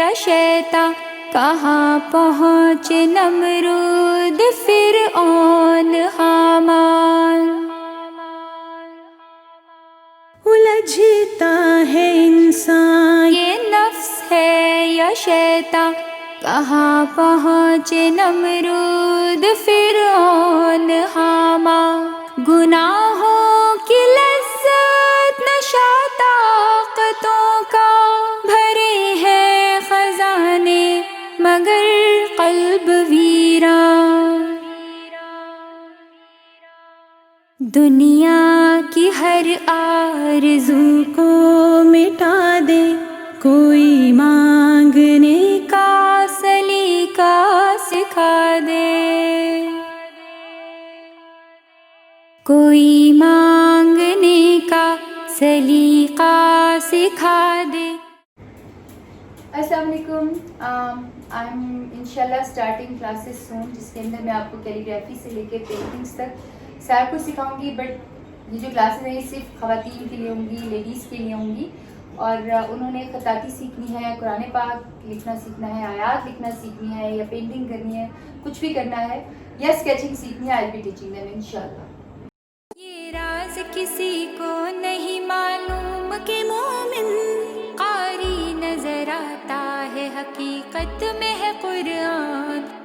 یا شیطاں، کہاں پہنچ نمرود فرعون حامان۔ الجھتا ہے انسان، یہ نفس ہے یا شیطاں، کہاں پہنچ نمرود فرعون حامان۔ گناہوں کی لذت نشہ طاقتوں کا، بھرے ہیں خزانے مگر قلب ویران۔ دنیا کی ہر آرزو کو مٹا دے، کوئی مانگنے کا سلیقہ سکھا دے، کوئی مانگنے کا سلیقہ سکھا دے۔ السلام علیکم، آئی ایم انشاءاللہ اسٹارٹنگ کلاسز سون، جس کے اندر میں آپ کو کیلیگرافی سے لے کے پینٹنگس تک سارا کچھ سکھاؤں گی۔ بٹ یہ جو کلاسز ہیں یہ صرف خواتین کے لیے ہوں گی، لیڈیز کے لیے ہوں گی، اور انہوں نے خطاطی سیکھنی ہے، قرآن پاک لکھنا سیکھنا ہے، آیات لکھنا سیکھنی ہے، یا پینٹنگ کرنی ہے، کچھ بھی کرنا ہے، یا اسکیچنگ سیکھنی ہے، آئی ول بی ٹیچنگ دیم انشاءاللہ۔ یہ راز کسی کو نہیں معلوم کہ مومن قاری نظر آتا ہے، حقیقت میں ہے قرآن۔